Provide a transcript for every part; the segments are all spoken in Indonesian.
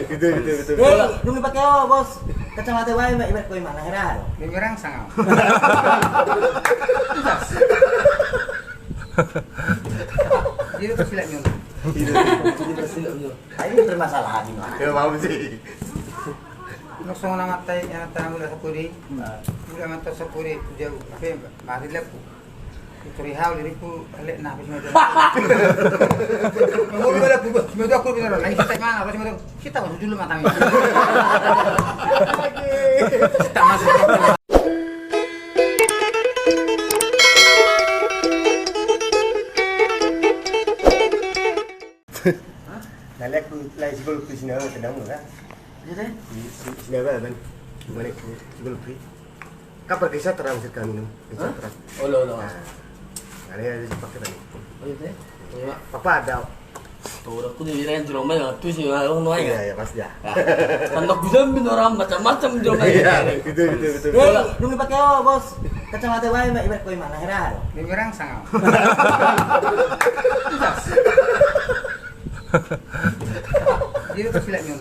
Itu betul. Nung pakai apa, Bos? Kacamata wae ibarat kowe mana heran. Merang sang. Jadi tersilap nyon. Ini permasalahan ini mah. Ya mau sih. Nosong na matay ana ta mula sa puri. Mula man to sa puri jauh. Apa mari lepu. Turi haul diri ku lek na habis medo. Mau bela ku medo aku benar lagi kita mana apa medo. Kita masuk dulu mata mi. Kita masuk. Nalek ku lai sigol ku sina sedang kan. Jadi, Sina ba ban. Nalek ku sigol ku. Kapan kisah terang sih kami nu? Kisah terang. olo. Ada yang dipakai tadi. Oh iya teh. Iya. Papa ada. Tuh, aku dibilang jerome tuh sih orang noai Iya ya pasti ya. Kantok bisa orang macam-macam jerome. Iya, itu. Nung pakai apa, Bos? Kacamata wae ibarat kowe mana heran. Merang sang. Jadi tersilap nyon.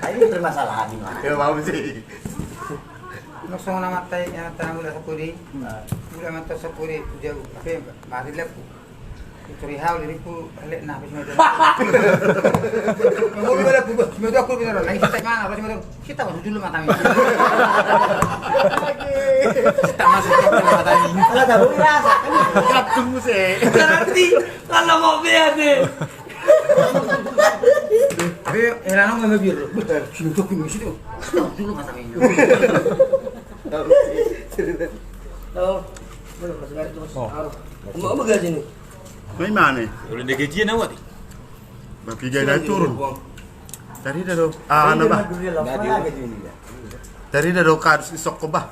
Ini permasalahan ini mah. Ya mau sih. Nosong na matay ana ta mula sa puri. Mula man to sa puri jauh. Apa mari lepu. Turi haul diri ku lek na habis medo. Mau bela ku medo aku benar lagi kita mana apa medo. Kita masuk dulu mata mi. Kita masuk mata mi. Kalau tak boleh rasa. Kerap tunggu sih. Berarti kalau mau deh. Tapi era no me biar. Sini tuh ku misi tuh. Dulu mata mi. Oh, boleh masuk garis terus. Mau apa garis ini? May mana? Udah ada gajian awak ni. Bapigay na turun. Dari na daw. Ano ba? Dari na daw kadus isok ko ba?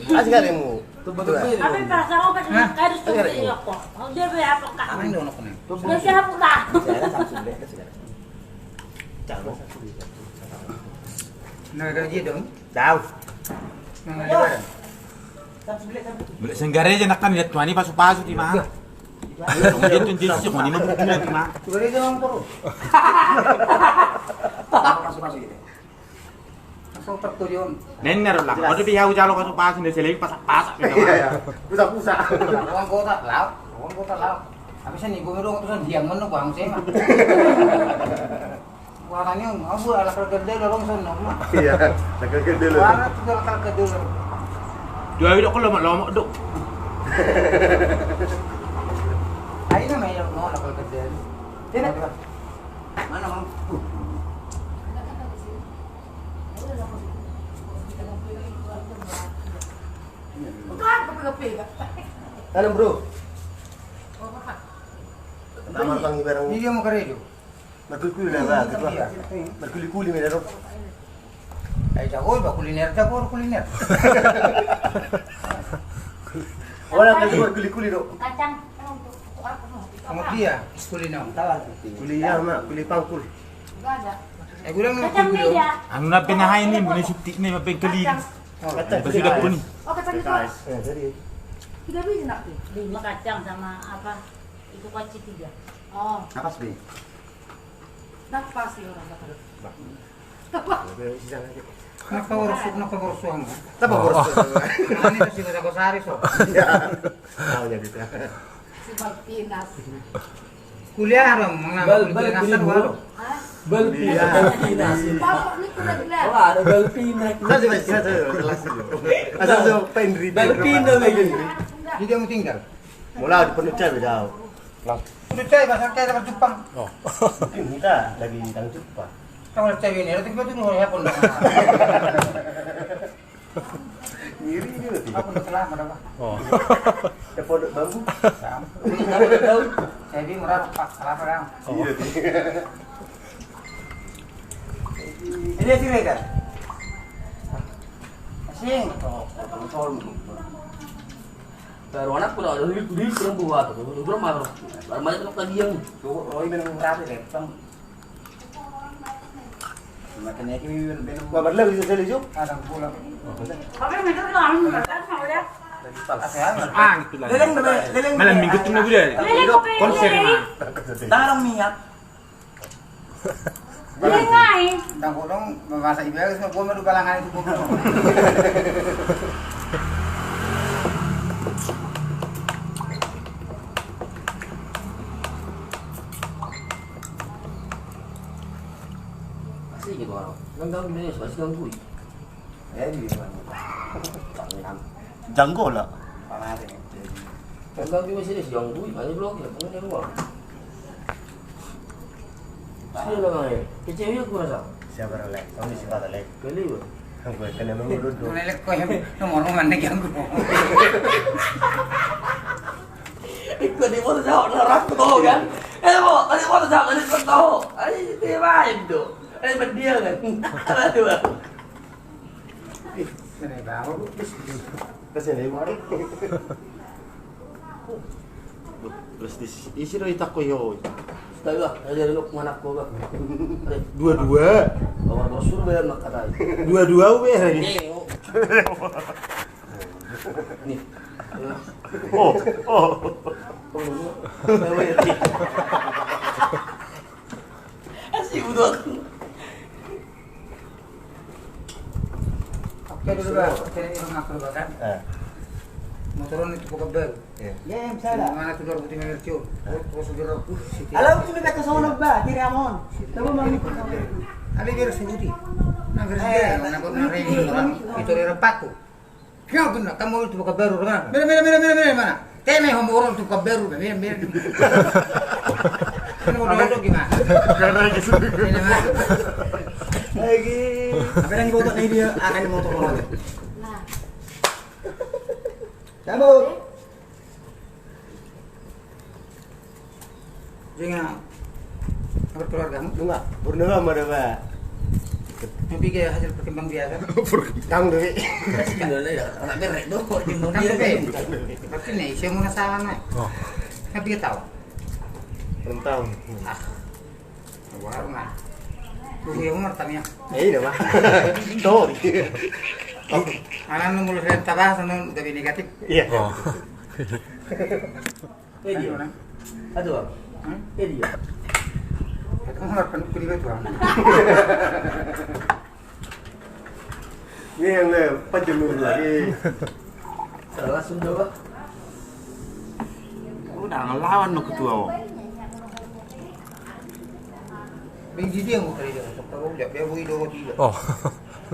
Asik kali mu. Apa yang perasaan kau macam kardus tu dia kok? Dia berapa kak? Apa yang nak kena? Dia siapa kak? Nah, gaji dong. Daw. Nang ada. Boleh senggara je nak kan lihat tuan ni pasuk-pasuk di mana. Dia tu dia sih ni mampu tu nanti mah. Coba dia jangan terus. Masuk gitu. Masuk pertujuan. Nener lah. Kalau dia hau jalo pasuk-pasuk dia selagi pasak-pasak. Iya. Pusat-pusat. Orang kota laut. Habis ni gua merong tu diam mana bang saya mah. Warnanya abu ala kerja dorong sono mah. Iya. Nakagad dulu. Warna tu kalau kerja dulu. Dua video ko lama-lama dok. Ay na may no lakal kerja. Sini. Mana bang? Bukan kepi-kepi. Halo bro. Tamar pang ibarang. Ini dia mau kerja. Berkuli-kuli lah ba, gitu ba? Berkuli-kuli may daro. Ay jago ba kuliner. Wala ka berkuli-kuli do. Kacang. Kamu dia kuliner. Kuli ya ma, kuli pangkul. Enggak ada. Ay gulang na Kacang kuliner. meja. Anu na pinahay ni muna sutik ni mapengkali. Kata Basi dah pun ni. Oh kacang itu. Kais. Jadi 3 biji nak? 5 kacang sama apa? Itu kunci 3. Oh, apa sih? tak pas sih orang kata. Sisa lagi. Nakaborso mo. Tapa boros. Ani to si Gosari so. Ya. Tahu jadi itu. Si Balpinas. Kuliah ram mga kuliah walo. Hah? Balpinas. Bapak ni kuliah gelar. Wah, ada Balpinas. Saya kelas itu. Asal tu pen read. Balpinas lagi. Di dia mo tinggal. Mula di penuh cewek jauh. Sudah cai bahasa cai dapat Jepang. Kita lagi tang cepat. Kalau cai ini, nanti kita tunggu ya pun. Ngiri juga sih. Apa nak lama dah. Dapat bambu. Jadi murah pak salah perang. Iya sih. Ini sih mereka. Asing. Baru anak pun ada di kurang buat tu. Kurang marah. Ramai tu tadi yang. Roy benang rapi deh, bang. Makan ni benang. Gua berlalu bisa sekali jom. Ada pulang. Apa yang mereka bilang? Kan sama dia. Ah gitu lah. Leleng. Malam minggu tu na gula. Lele kopi. Konser mah. Tangan minyak. Iya ngai. Tang kodong memasak ibu semua gua mau balangan itu gua. Asli gitu orang. Ganggu ini masih ganggu. Di mana? Jangan. Janggo lah. Panas ini. Ganggu masih ini ganggu. Hanya blok ya. Pengen yang luar. Sini lah ngai. Kecewnya aku rasa. Siapa oleh? Kamu di sini oleh. Kali ya. Gue kena mengurut dulu. Mulai kok yang nomor mana ganggu. Ikut di motor jauh, neraka tahu kan? Mau, tadi motor jauh, tadi kau tahu. Ini dia main tuh. Ini berdia kan? Aduh. Ini baru. Kesini mari. Terus isi do itak ko yo. Tahu lah, jadi lu mana aku gak? Dua-dua. Bawa bosur bayar nak kata. Dua-dua be. Nih. Oh. Asyik udah. Oke dulu bah, ini rumah aku kan. Motoran itu pokok baru. Ya, misalnya. Mana tuh 2005 Mercio? Terus udah Alam itu nak kesana ba, kiri amon. Tahu mami. Ali biar sebuti. Nah, biar dia, nak regi orang itu repaku. Kau benar, kamu itu pokok baru kan? Mira mana? Teme homo orang itu pokok baru, mira. Kan mau duduk gimana? Karena gitu. Ini mah. Lagi. Apa yang dibawa nih dia akan motor orang. Nah, Cabut. Jangan. Apa keluargamu? Enggak, bernama mana, Pak? Tapi kayak hasil perkembang biasa. Kang Dewi. Kasih dulu ya. Anak berek tuh, gendong Kan dia tapi, kan. tapi nih saya mau nasaran nih. Tapi kita tahu. Rentang. Baru mah. Tuh yang umur tanya. Iya, Pak. Tuh. Malah nunggu renta bahasa nunggu tapi negatif. Iya. Dia. Aduh. Dia. Kamu harus penuh kuliah tuh. Ini yang penjemur lagi. Salah Sunda Pak. Udah ngelawan no ketua. Bingji dia mau kerja untuk tahu dia bui dua tiga. Oh.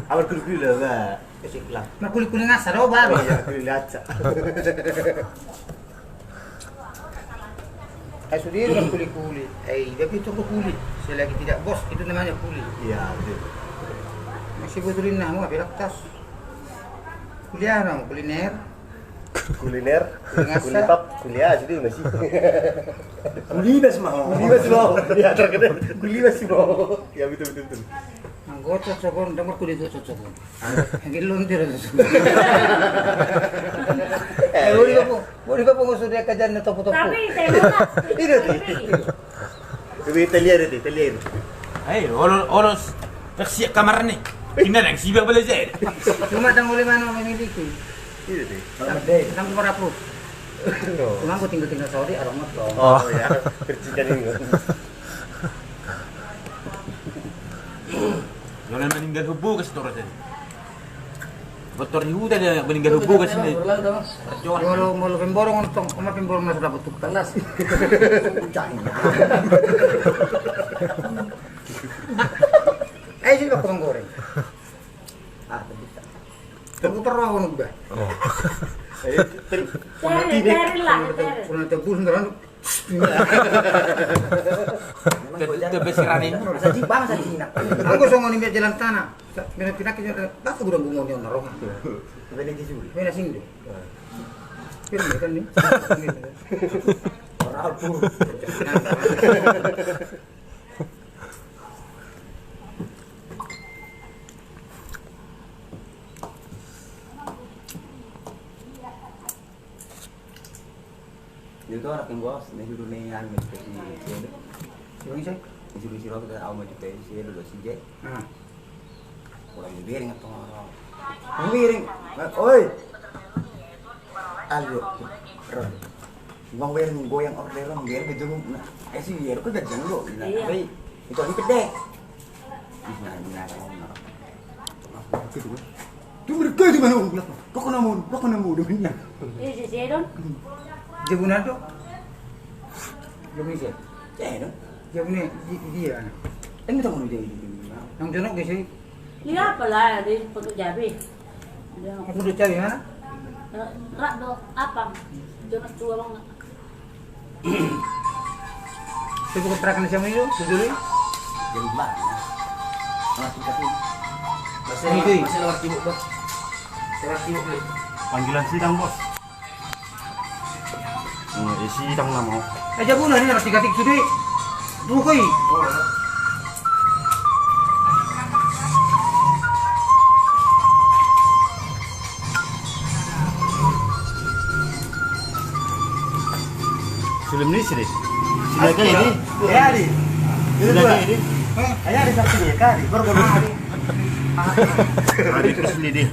Awal kulit lah, Pak. Kesiklah. Nah kulit ngasar oh baru. Ya, kulit aja. Sudah kan kulit. Tapi itu kulit. Selagi tidak bos itu namanya kulit. Iya, betul. Masih betulin nah mau ambil tas. Kuliah dong kuliner. Kuliner, Ngasar. kulipap, kuliah jadi masih. Kulibas mau. Kulibas mau. Ya, terkenal. Kulibas mau. Ya, betul. Anggota cocokon, nomor kulit itu cocokon. Yang lontir itu. Boleh apa nggak sudah kajian topo-topo. tapi tema Ini tuh. Tapi Italia itu. Ayo, oros versi kamar nih. Tinggal yang sibuk belajar. Cuma tang boleh mana memiliki. Ini tuh. Sampai berapa? Cuma aku tinggal Saudi alamat dong. Oh ya, kerjaan ini. Jangan meninggal hubu ke situ tadi. Betul ni huda dia meninggal hubu ke sini. Kalau mau pemborong untuk sama pemborong sudah betul. Panas. Sih bakal goreng. Tunggu terus aku nunggu. cari lah, cari. Sudah tebus ngeran. Itu besirani. Saji bang saji nak. Aku songo ni jalan tanah. Bina pinak ke tak aku gurang gumon yang narong. Beli di sini. Bina sing do. Pirmi kan ni. Rabu. Itu orang yang bos, nih dulu nih yang menjadi sih. Yung isa. Disuruh siro kita awal menjadi sih dulu sih je. Ah. Orang yang biring atau orang. Miring. Oi. Ayo. Mau biring goyang orderan biar kejung. Sih biar kok kejung lo. Iya. Tapi Itu lagi gede. Tu mereka itu mana orang belakang? Kau kena mau dengan Ini si Don. Jabunan tu. Jabun siapa? Dong. Jabun dia anak. Ini tahu dia. Yang jonok ke sini. Lihat apa lah di pekerja be. Aku udah cari mana? Rak do apa? Jangan tua bang. Saya bukan perakan siapa itu, sendiri. Jadi mana? Masih tapi masih lewat cibuk bos. Lewat cibuk beli. Panggilan sidang, Bos. Sidang lah mau. Jabunan ini harus tiga-tiga sudah. Dua koi. Film ni sini. Sini ini. Ya di. Sini ini. Ayah ada satu ya kali. Baru hari. Hari terus lidi.